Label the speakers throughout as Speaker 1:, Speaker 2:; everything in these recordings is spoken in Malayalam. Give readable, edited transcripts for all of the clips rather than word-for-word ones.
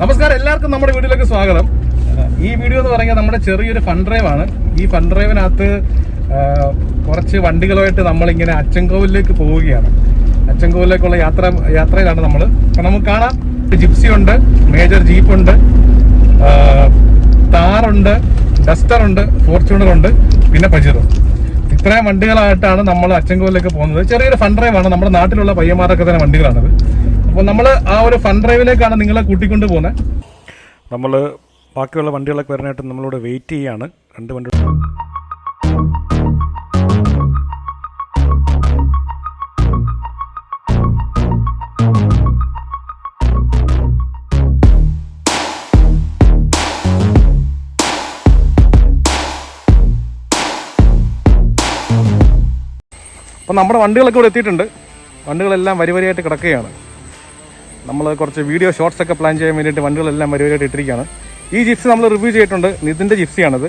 Speaker 1: നമസ്കാരം, എല്ലാവർക്കും നമ്മുടെ വീഡിയോയിലേക്ക് സ്വാഗതം. ഈ വീഡിയോ എന്ന് പറയുന്നത് നമ്മുടെ ചെറിയൊരു ഫണ്ട് ഡ്രൈവ് ആണ്. ഈ ഫണ്ട് ഡ്രൈവിനകത്ത് കുറച്ച് വണ്ടികളുമായിട്ട് നമ്മളിങ്ങനെ അച്ചൻകോവിലേക്ക് പോവുകയാണ്. അച്ചൻകോവിലേക്കുള്ള യാത്രയിലാണ് നമ്മൾ. അപ്പം നമുക്ക് കാണാം, ജിപ്സി ഉണ്ട്, മേജർ ജീപ്പ് ഉണ്ട്, താറുണ്ട്, ഡസ്റ്റർ ഉണ്ട്, ഫോർച്യൂണർ ഉണ്ട്, പിന്നെ പജീറോ. ഇത്രയും വണ്ടികളായിട്ടാണ് നമ്മൾ അച്ചൻകോവിലേക്ക് പോകുന്നത്. ചെറിയൊരു ഫണ്ട് ഡ്രൈവ് ആണ്. നമ്മുടെ നാട്ടിലുള്ള പയ്യന്മാരൊക്കെ തന്നെ വണ്ടികളാണത്. അപ്പോൾ നമ്മൾ ആ ഒരു ഫണ്ട് ഡ്രൈവിലേക്കാണ് നിങ്ങളെ കൂട്ടിക്കൊണ്ട് പോകുന്നത്. നമ്മൾ ബാക്കിയുള്ള വണ്ടികളൊക്കെ വരാനായിട്ട് നമ്മളിവിടെ വെയിറ്റ് ചെയ്യുകയാണ്. രണ്ട് വണ്ടി അപ്പോൾ നമ്മുടെ വണ്ടികളൊക്കെ ഇവിടെ എത്തിയിട്ടുണ്ട്. വണ്ടികളെല്ലാം വരിവരിയായിട്ട് കിടക്കുകയാണ്. നമ്മൾ കുറച്ച് വീഡിയോ ഷോർട്സ് ഒക്കെ പ്ലാൻ ചെയ്യാൻ വേണ്ടിയിട്ട് വണ്ടികളെല്ലാം വരിവരിയായിട്ട് ഇട്ടിരിക്കുകയാണ്. ഈ ജിപ്സി നമ്മൾ റിവ്യൂ ചെയ്തിട്ടുണ്ട്. നിതിൻ്റെ ജിപ്സിയാണിത്.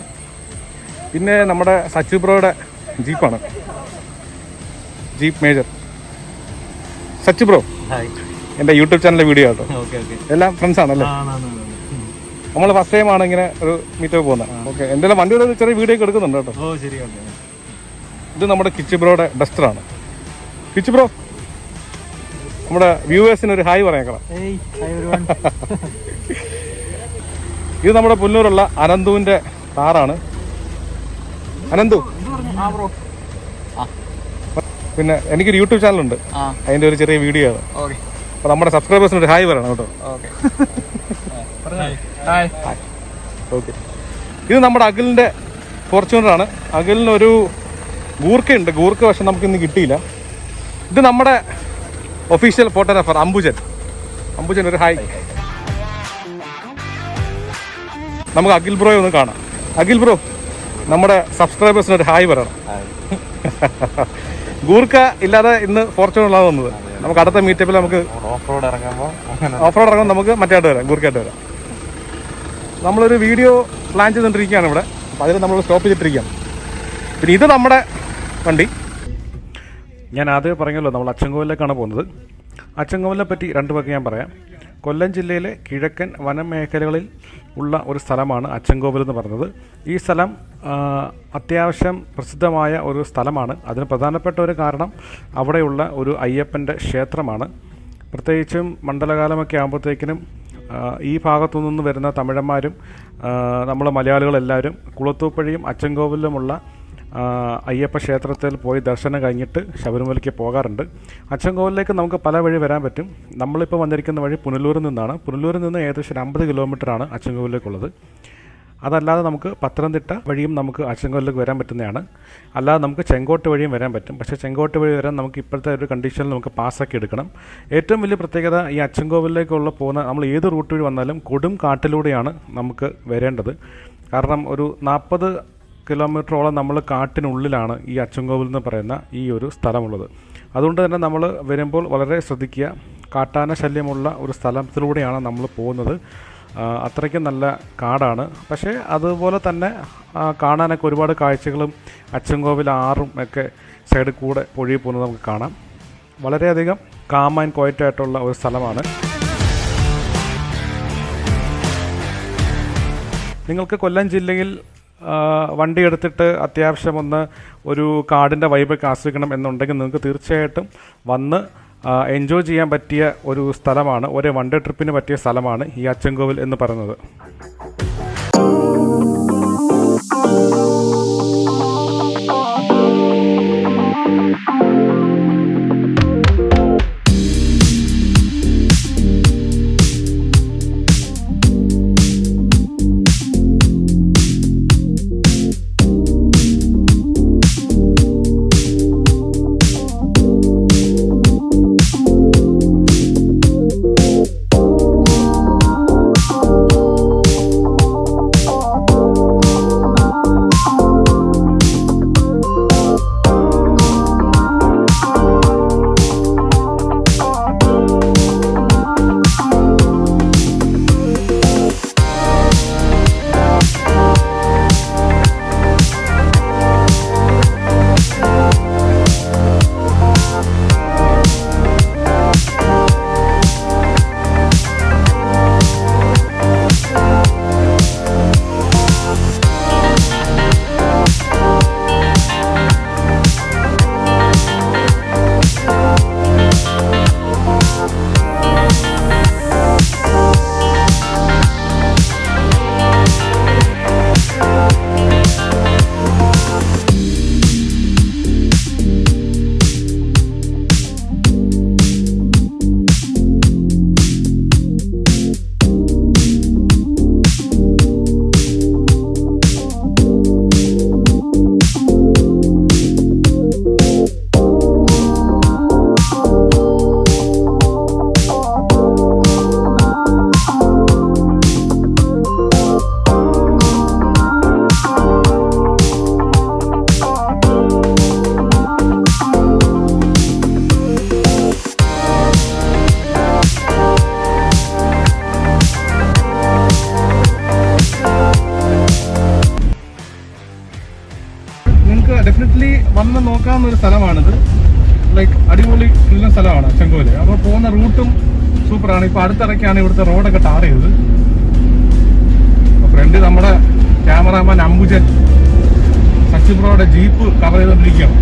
Speaker 1: പിന്നെ നമ്മുടെ സച്ചു ബ്രോയുടെ ജീപ്പാണ്, ജീപ്പ് മേജർ. സച്ചു ബ്രോ എൻ്റെ യൂട്യൂബ് ചാനലിലെ വീഡിയോ ആട്ടോ. എല്ലാം ഫ്രണ്ട്സ് ആണല്ലേ? നമ്മൾ ഫസ്റ്റ് ടൈമാണ് ഇങ്ങനെ ഒരു മീറ്റപ്പ് പോകുന്നത്. ഓക്കെ, എന്തെങ്കിലും വണ്ടിയുടെ ഒരു ചെറിയ വീഡിയോ ഒക്കെ എടുക്കുന്നുണ്ട് കേട്ടോ. ഇത് നമ്മുടെ കിച്ചു ബ്രോയുടെ ഡസ്റ്ററാണ്. കിച്ചു ബ്രോ, നമ്മുടെ വ്യൂവേഴ്സിന് ഒരു ഹായ് പറയാം. ഇത് നമ്മുടെ പുല്ലൂരുള്ള അനന്തുവിന്റെ താറാണ്. അനന്തു, പിന്നെ എനിക്കൊരു യൂട്യൂബ് ചാനലുണ്ട്, അതിന്റെ ഒരു ചെറിയ വീഡിയോ ആണ്. അപ്പൊ നമ്മുടെ സബ്സ്ക്രൈബേഴ്സിന് ഒരു ഹായ് പറയണം കേട്ടോ. ഓക്കെ, ഇത് നമ്മുടെ അഖിലിന്റെ ഫോർച്യൂണറാണ്. അഖിലിനൊരു ഗൂർക്കയുണ്ട്. ഗൂർക്ക പക്ഷെ നമുക്ക് ഇന്ന് കിട്ടിയില്ല. ഇത് നമ്മുടെ ഒഫീഷ്യൽ ഫോട്ടോഗ്രാഫർ അംബുജൻ. അംബുജൻ ഒരു ഹായ്. നമുക്ക് അഖിൽ ബ്രോയെ ഒന്ന് കാണാം. അഖിൽ ബ്രോ, നമ്മുടെ സബ്സ്ക്രൈബേഴ്സിന് ഒരു ഹായ് പറയണം. ഗൂർക്ക ഇല്ലാതെ ഇന്ന് ഫോർച്യൂണറിലാണ് വന്നത്. നമുക്ക് അടുത്ത മീറ്റപ്പിൽ നമുക്ക് ഓഫ് റോഡ് ഇറങ്ങുമ്പോൾ നമുക്ക് മറ്റേയായിട്ട് വരാം, ഗൂർക്കയായിട്ട് വരാം. നമ്മളൊരു വീഡിയോ പ്ലാൻ ചെയ്തുകൊണ്ടിരിക്കുകയാണ് ഇവിടെ. അപ്പോൾ അതിൽ നമ്മൾ സ്റ്റോപ്പ് ചെയ്തിട്ടിരിക്കുകയാണ്. പിന്നെ ഇത് നമ്മുടെ വണ്ടി. ഞാൻ ആദ്യം പറഞ്ഞല്ലോ, നമ്മൾ അച്ചൻകോവിലേക്കാണ് പോകുന്നത്. അച്ചൻകോവിലിനെ പറ്റി രണ്ട് വാക്ക് ഞാൻ പറയാം. കൊല്ലം ജില്ലയിലെ കിഴക്കൻ വനമേഖലകളിൽ ഉള്ള ഒരു സ്ഥലമാണ് അച്ചൻകോവിൽ എന്ന് പറയുന്നത്. ഈ സ്ഥലം അത്യാവശ്യം പ്രസിദ്ധമായ ഒരു സ്ഥലമാണ്. അതിന് പ്രധാനപ്പെട്ട ഒരു കാരണം അവിടെയുള്ള ഒരു അയ്യപ്പൻ്റെ ക്ഷേത്രമാണ്. പ്രത്യേകിച്ചും മണ്ഡലകാലമൊക്കെ ആകുമ്പോഴത്തേക്കിനും ഈ ഭാഗത്തു നിന്ന് വരുന്ന തമിഴന്മാരും നമ്മൾ മലയാളികളെല്ലാവരും കുളത്തൂപ്പുഴയും അച്ചൻകോവിലുമുള്ള അയ്യപ്പ ക്ഷേത്രത്തിൽ പോയി ദർശനം കഴിഞ്ഞിട്ട് ശബരിമലയ്ക്ക് പോകാറുണ്ട്. അച്ചൻകോവിലേക്ക് നമുക്ക് പല വഴി വരാൻ പറ്റും. നമ്മളിപ്പോൾ വന്നിരിക്കുന്ന വഴി പുനലൂരിൽ നിന്നാണ്. പുനലൂരിൽ നിന്ന് ഏകദേശം 50 കിലോമീറ്ററാണ് അച്ചൻകോവിലേക്കുള്ളത്. അതല്ലാതെ നമുക്ക് പത്തനംതിട്ട വഴിയും നമുക്ക് അച്ചൻകോവിലേക്ക് വരാൻ പറ്റുന്നതാണ്. അല്ലാതെ നമുക്ക് ചെങ്കോട്ട് വഴിയും വരാൻ പറ്റും. പക്ഷേ ചെങ്കോട്ട് വഴി വരാൻ നമുക്ക് ഇപ്പോഴത്തെ ഒരു കണ്ടീഷനിൽ നമുക്ക് പാസ്സാക്കി എടുക്കണം. ഏറ്റവും വലിയ പ്രത്യേകത, ഈ അച്ചൻകോവിലേക്കുള്ള പോകുന്ന നമ്മൾ ഏത് റൂട്ട് വഴി വന്നാലും കൊടും കാട്ടിലൂടെയാണ് നമുക്ക് വരേണ്ടത്. കാരണം ഒരു 40 കിലോമീറ്ററോളം നമ്മൾ കാട്ടിനുള്ളിലാണ് ഈ അച്ചൻകോവിൽ എന്ന് പറയുന്ന ഈ ഒരു സ്ഥലമുള്ളത്. അതുകൊണ്ട് തന്നെ നമ്മൾ വരുമ്പോൾ വളരെ ശ്രദ്ധിക്കുക. കാട്ടാന ശല്യമുള്ള ഒരു സ്ഥലത്തിലൂടെയാണ് നമ്മൾ പോകുന്നത്. അത്രയ്ക്കും നല്ല കാടാണ്. പക്ഷേ അതുപോലെ തന്നെ കാണാനൊക്കെ ഒരുപാട് കാഴ്ചകളും അച്ചൻകോവിൽ ആറും ഒക്കെ സൈഡിൽ കൂടെ പൊഴി പോകുന്നത് നമുക്ക് കാണാം. വളരെയധികം കാം ആൻഡ് ക്വയറ്റായിട്ടുള്ള ഒരു സ്ഥലമാണ്. നിങ്ങൾക്ക് കൊല്ലം ജില്ലയിൽ വണ്ടി എടുത്തിട്ട് അത്യാവശ്യം ഒരു കാടിൻ്റെ വൈബൊക്കെ ആസ്വദിക്കണം എന്നുണ്ടെങ്കിൽ നിങ്ങൾക്ക് തീർച്ചയായിട്ടും വന്ന് എൻജോയ് ചെയ്യാൻ പറ്റിയ ഒരു സ്ഥലമാണ്. ഒരു വൺ ഡേ ട്രിപ്പിന് പറ്റിയ സ്ഥലമാണ് ഈ അച്ചൻകോവിൽ എന്ന് പറയുന്നത്. നോക്കാവുന്ന ഒരു സ്ഥലമാണിത്. ലൈക്ക് അടിപൊളി ഉള്ള സ്ഥലമാണ് ചെങ്കോല്. അപ്പോൾ പോകുന്ന റൂട്ടും സൂപ്പറാണ്. ഇപ്പോൾ അടുത്തിടയ്ക്കാണ് ഇവിടുത്തെ റോഡൊക്കെ ടാർ ചെയ്തത്. ഫ്രണ്ട് നമ്മുടെ ക്യാമറാമാൻ അംബുജൻ സച്ചിബ്രോയുടെ ജീപ്പ് കവർ ചെയ്തുകൊണ്ടിരിക്കുകയാണ്.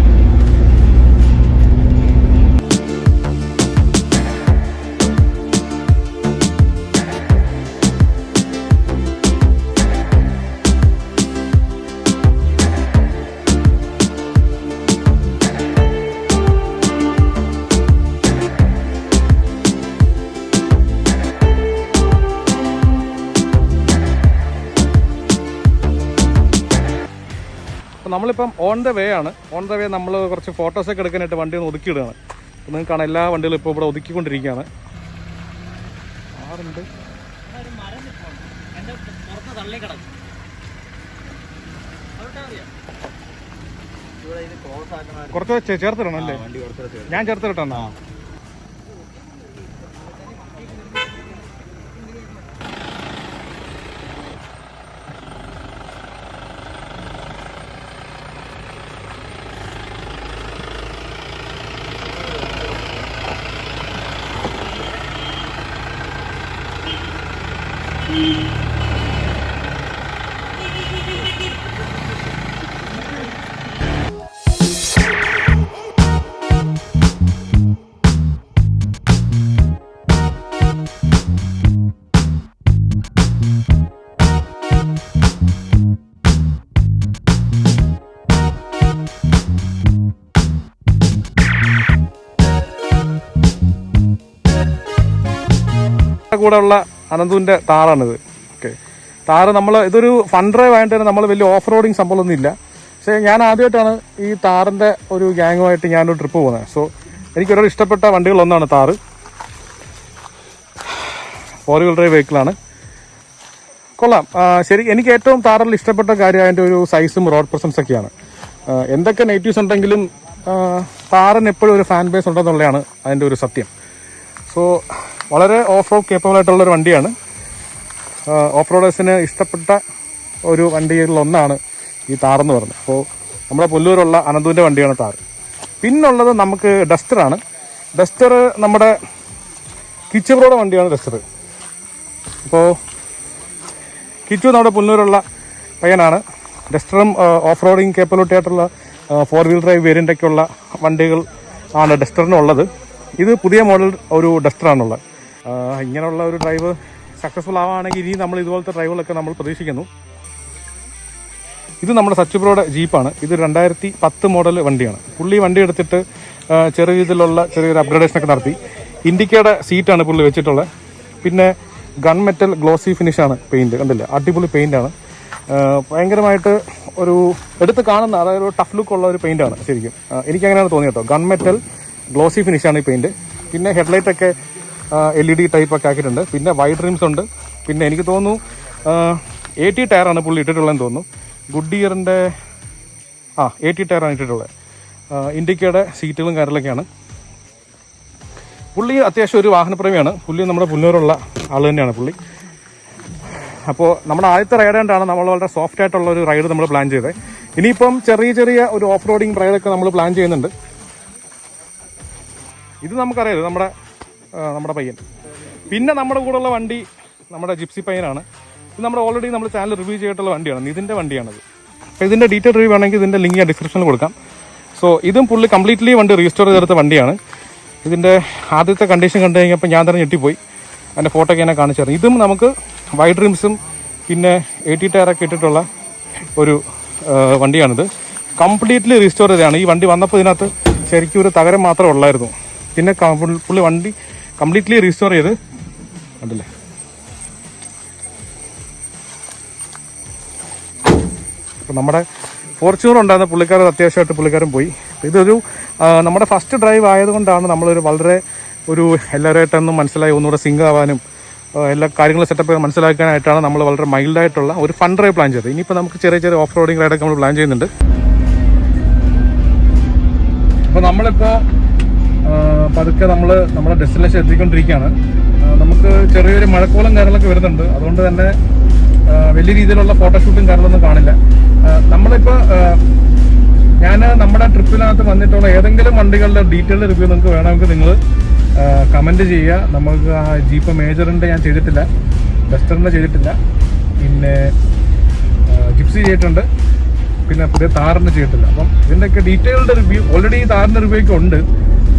Speaker 1: നമ്മളിപ്പം ഓൺ ദ വേ ആണ്. ഓൺ ദ വേ നമ്മൾ കുറച്ച് ഫോട്ടോസൊക്കെ എടുക്കാനായിട്ട് വണ്ടി ഒന്ന് ഒതുക്കിയിടുകയാണ്. അപ്പോൾ നിങ്ങൾക്ക് കാണാം എല്ലാ വണ്ടികളും ഇപ്പോൾ ഇവിടെ ഒതുക്കിക്കൊണ്ടിരിക്കുകയാണ്. ആറുണ്ട് കുറച്ച് ചേർത്തിടണം അല്ലേ? ഞാൻ ചേർത്തിട്ടാ. കൂടെ ഉള്ള അനന്തുവിൻ്റെ താറാണിത്. ഓക്കെ, താറ് നമ്മൾ ഇതൊരു ഫൺ ഡ്രൈവ് ആയിട്ട് തന്നെ നമ്മൾ വലിയ ഓഫ് റോഡിങ് സംഭവമൊന്നും ഇല്ല. പക്ഷേ ഞാൻ ആദ്യമായിട്ടാണ് ഈ താറിൻ്റെ ഒരു ഗ്യാങ്ങുമായിട്ട് ഞാനൊരു ട്രിപ്പ് പോകുന്നത്. സോ എനിക്കൊരു ഇഷ്ടപ്പെട്ട വണ്ടികളൊന്നാണ് താറ്. 4-wheel drive വെഹിക്കിളാണ്. കൊള്ളാം, ശരി. എനിക്ക് ഏറ്റവും താറിൽ ഇഷ്ടപ്പെട്ട കാര്യം അതിൻ്റെ ഒരു സൈസും റോഡ് പ്രസൻസ് ഒക്കെയാണ്. എന്തൊക്കെ നെഗറ്റീവ്സ് ഉണ്ടെങ്കിലും താറിന് എപ്പോഴും ഒരു ഫാൻ ബേസ് ഉണ്ടെന്നുള്ളതാണ് അതിൻ്റെ ഒരു സത്യം. സോ വളരെ ഓഫ് റോഡ് കേപ്പബിൾ ആയിട്ടുള്ളൊരു വണ്ടിയാണ്. ഓഫ് റോഡേഴ്സിന് ഇഷ്ടപ്പെട്ട ഒരു വണ്ടികളിലൊന്നാണ് ഈ താറെന്ന് പറയുന്നത്. അപ്പോൾ നമ്മുടെ പുല്ലൂരുള്ള അനന്തുവിൻ്റെ വണ്ടിയാണ് താറ്. പിന്നുള്ളത് നമുക്ക് ഡസ്റ്ററാണ്. ഡസ്റ്റർ നമ്മുടെ കിച്ചുബ്രോയുടെ വണ്ടിയാണ് ഡസ്റ്റർ. അപ്പോൾ കിച്ചു നമ്മുടെ പുല്ലൂരുള്ള പയ്യനാണ്. ഡസ്റ്ററും ഓഫ് റോഡിങ് കേപ്പബിലിറ്റി ആയിട്ടുള്ള 4-wheel drive വേരിയൻ്റൊക്കെയുള്ള വണ്ടികൾ ആണ് ഡസ്റ്ററിനുള്ളത്. ഇത് പുതിയ മോഡൽ ഒരു ഡസ്റ്ററാണുള്ളത്. ഇങ്ങനെയുള്ള ഒരു ഡ്രൈവ് സക്സസ്ഫുൾ ആവുകയാണെങ്കിൽ ഇനി നമ്മൾ ഇതുപോലത്തെ ഡ്രൈവുകളൊക്കെ നമ്മൾ പ്രതീക്ഷിക്കുന്നു. ഇത് നമ്മുടെ സച്ചിബ്രോയുടെ ജീപ്പാണ്. ഇത് 2010 മോഡൽ വണ്ടിയാണ്. പുള്ളി വണ്ടി എടുത്തിട്ട് ചെറിയ രീതിയിലുള്ള ചെറിയൊരു അപ്ഗ്രേഡേഷനൊക്കെ നടത്തി. ഇൻഡിക്കയുടെ സീറ്റാണ് പുള്ളി വെച്ചിട്ടുള്ളത്. പിന്നെ ഗൺ മെറ്റൽ ഗ്ലോസി ഫിനിഷാണ് പെയിൻറ്റ്. കണ്ടില്ലേ, അടിപൊളി പെയിൻ്റാണ്. ഭയങ്കരമായിട്ട് ഒരു എടുത്ത് കാണുന്ന, അതായത് ഒരു ടഫ് ലുക്ക് ഉള്ള ഒരു പെയിൻ്റാണ് ശരിക്കും. എനിക്കങ്ങനെയാണ് തോന്നിയത് കേട്ടോ. ഗൺ മെറ്റൽ ഗ്ലോസി ഫിനിഷാണ് ഈ പെയിൻറ്റ്. പിന്നെ ഹെഡ്ലൈറ്റൊക്കെ LED ടൈപ്പൊക്കെ ആക്കിയിട്ടുണ്ട്. പിന്നെ വൈഡ് റിംസ് ഉണ്ട്. പിന്നെ എനിക്ക് തോന്നുന്നു 80 ടയറാണ് പുള്ളി ഇട്ടിട്ടുള്ളതെന്ന് തോന്നുന്നു. ഗുഡ് ഇയറിൻ്റെ 80 ടയറാണ് ഇട്ടിട്ടുള്ളത്. ഇൻഡിക്കയുടെ സീറ്റുകളും കാര്യങ്ങളൊക്കെയാണ്. പുള്ളി അത്യാവശ്യം ഒരു വാഹനപ്രേമിയാണ്. പുള്ളി നമ്മുടെ പുല്ലൂരുള്ള ആൾ തന്നെയാണ് പുള്ളി. അപ്പോൾ നമ്മുടെ ആദ്യത്തെ റൈഡായിട്ടാണ് നമ്മൾ വളരെ സോഫ്റ്റ് ആയിട്ടുള്ള ഒരു റൈഡ് നമ്മൾ പ്ലാൻ ചെയ്തത്. ഇനിയിപ്പം ചെറിയ ചെറിയ ഒരു ഓഫ് റോഡിങ് റൈഡൊക്കെ നമ്മൾ പ്ലാൻ ചെയ്യുന്നുണ്ട്. ഇത് നമുക്കറിയാം, നമ്മുടെ പയ്യൻ. പിന്നെ നമ്മുടെ കൂടെയുള്ള വണ്ടി നമ്മുടെ ജിപ്സി പയ്യനാണ്. ഇത് നമ്മുടെ ഓൾറെഡി നമ്മൾ ചാനൽ റിവ്യൂ ചെയ്തിട്ടുള്ള വണ്ടിയാണ്. ഇതിൻ്റെ വണ്ടിയാണത്. അപ്പോൾ ഇതിൻ്റെ ഡീറ്റെയിൽ റിവ്യൂ വേണമെങ്കിൽ ഇതിൻ്റെ ലിങ്ക് ഞാൻ ഡിസ്ക്രിപ്ഷനിൽ കൊടുക്കാം. സോ ഇതും പുള്ളി കംപ്ലീറ്റ്ലി വണ്ടി റീസ്റ്റോർ ചെയ്തെടുത്ത വണ്ടിയാണ്. ഇതിൻ്റെ ആദ്യത്തെ കണ്ടീഷൻ കണ്ടു കഴിഞ്ഞപ്പോൾ ഞാൻ തന്നെ ഞെട്ടിപ്പോയി. അതിൻ്റെ ഫോട്ടോ ഒക്കെ ഞാൻ കാണിച്ചായിരുന്നു. ഇതും നമുക്ക് വൈഡ് റിംസും പിന്നെ 80 ടയറൊക്കെ ഇട്ടിട്ടുള്ള ഒരു വണ്ടിയാണിത്. കംപ്ലീറ്റ്ലി റീസ്റ്റോർ ചെയ്തതാണ്. ഈ വണ്ടി വന്നപ്പോൾ ഇതിനകത്ത് ശരിക്കും ഒരു തകരം മാത്രമേ ഉള്ളായിരുന്നു. പിന്നെ പുള്ളി വണ്ടി കംപ്ലീറ്റ്ലി റീസ്റ്റോർ ചെയ്ത് കണ്ടില്ലേ. അപ്പോൾ നമ്മുടെ ഫോർച്യൂണർ ഉണ്ടായിരുന്ന പുള്ളിക്കാരൻ അത്യാവശ്യമായിട്ട് പുള്ളിക്കാരൻ പോയി. ഇതൊരു നമ്മുടെ ഫസ്റ്റ് ഡ്രൈവ് ആയതുകൊണ്ടാണ് നമ്മളൊരു വളരെ ഒരു എല്ലാവരുമായിട്ടൊന്നും മനസ്സിലായി ഒന്നുകൂടെ സിങ്ക് ആവാനും എല്ലാ കാര്യങ്ങളും സെറ്റപ്പ് മനസ്സിലാക്കാനായിട്ടാണ് നമ്മൾ വളരെ മൈൽഡായിട്ടുള്ള ഒരു ഫൺ ഡ്രൈവ് പ്ലാൻ ചെയ്തത്. ഇനിയിപ്പോൾ നമുക്ക് ചെറിയ ചെറിയ ഓഫ് റോഡിങ് റൈഡൊക്കെ നമ്മൾ പ്ലാൻ ചെയ്യുന്നുണ്ട്. അപ്പോൾ നമ്മളിപ്പോൾ പതുക്കെ നമ്മുടെ ഡെസ്റ്റിനേഷൻ എത്തിക്കൊണ്ടിരിക്കുകയാണ്. നമുക്ക് ചെറിയൊരു മഴക്കോളം കാര്യങ്ങളൊക്കെ വരുന്നുണ്ട്. അതുകൊണ്ട് തന്നെ വലിയ രീതിയിലുള്ള ഫോട്ടോഷൂട്ടും കാര്യങ്ങളൊന്നും കാണില്ല. നമ്മളിപ്പോൾ ഞാൻ നമ്മുടെ ട്രിപ്പിനകത്ത് വന്നിട്ടുള്ള ഏതെങ്കിലും വണ്ടികളുടെ ഡീറ്റെയിൽഡ് റിവ്യൂ നിങ്ങൾക്ക് വേണമെങ്കിൽ നിങ്ങൾ കമൻറ്റ് ചെയ്യുക. നമുക്ക് ആ ജീപ്പ് മേജറിൻ്റെ ഞാൻ ചെയ്തിട്ടില്ല, ഡസ്റ്ററിൻ്റെ ചെയ്തിട്ടില്ല, പിന്നെ ജിപ്സി ചെയ്തിട്ടുണ്ട്, പിന്നെ പുതിയ താറിൻ്റെ ചെയ്തിട്ടില്ല. അപ്പം ഇതിൻ്റെയൊക്കെ ഡീറ്റെയിൽഡ് റിവ്യൂ ഓൾറെഡി ഈ താറിൻ്റെ റിവ്യൂ ഒക്കെ ഉണ്ട്.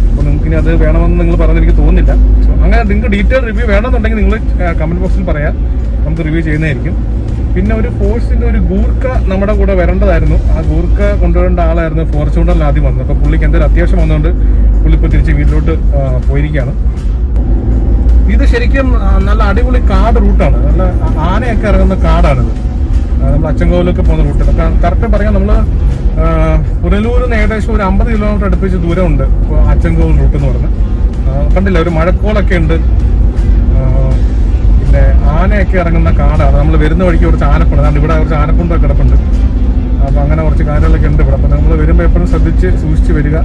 Speaker 1: അപ്പോൾ നിങ്ങൾക്ക് ഇനി അത് വേണമെന്ന് നിങ്ങൾ പറഞ്ഞ് എനിക്ക് തോന്നുന്നില്ല. സോ അങ്ങനെ നിങ്ങൾക്ക് ഡീറ്റെയിൽ റിവ്യൂ വേണമെന്നുണ്ടെങ്കിൽ നിങ്ങൾ കമൻറ്റ് ബോക്സിൽ പറയാം, നമുക്ക് റിവ്യൂ ചെയ്യുന്നതായിരിക്കും. പിന്നെ ഒരു ഫോഴ്സിൻ്റെ ഒരു ഗൂർക്ക നമ്മുടെ കൂടെ വരേണ്ടതായിരുന്നു. ആ ഗൂർക്ക കൊണ്ടുവരേണ്ട ആളായിരുന്നു ഫോർച്യൂണറിൽ ആദ്യം വന്നത്. അപ്പോൾ പുള്ളിക്ക് എന്തെങ്കിലും അത്യാവശ്യം വന്നതുകൊണ്ട് പുള്ളി ഇപ്പോൾ തിരിച്ച് വീട്ടിലോട്ട് പോയിരിക്കുകയാണ്. ഇത് ശരിക്കും നല്ല അടിപൊളി കാട് റൂട്ടാണ്, നല്ല ആനയൊക്കെ ഇറങ്ങുന്ന കാടാണിത്. നമ്മൾ അച്ചൻകോവിലൊക്കെ പോകുന്ന റൂട്ട്. കറക്റ്റ് പറയാം, നമ്മൾ പുനലൂരിൽ നിന്ന് ഏകദേശം ഒരു 50 കിലോമീറ്റർ അടുപ്പിച്ച് ദൂരമുണ്ട് അച്ചൻകോവിൽ റൂട്ട് എന്ന് പറഞ്ഞ്. കണ്ടില്ല, ഒരു മഴക്കോളൊക്കെ ഉണ്ട്, പിന്നെ ആനയൊക്കെ ഇറങ്ങുന്ന കാടാണ്. നമ്മൾ വരുന്ന വഴിക്ക് കുറച്ച് ആനക്കുണ്ട്, അതുകൊണ്ട് ഇവിടെ കുറച്ച് ആനക്കുണ്ടൊക്കെ കിടപ്പുണ്ട്. അപ്പോൾ അങ്ങനെ കുറച്ച് കാര്യങ്ങളൊക്കെ ഉണ്ട് ഇവിടെ. അപ്പോൾ നമ്മൾ വരുമ്പോൾ എപ്പോഴും ശ്രദ്ധിച്ച് സൂക്ഷിച്ച് വരിക.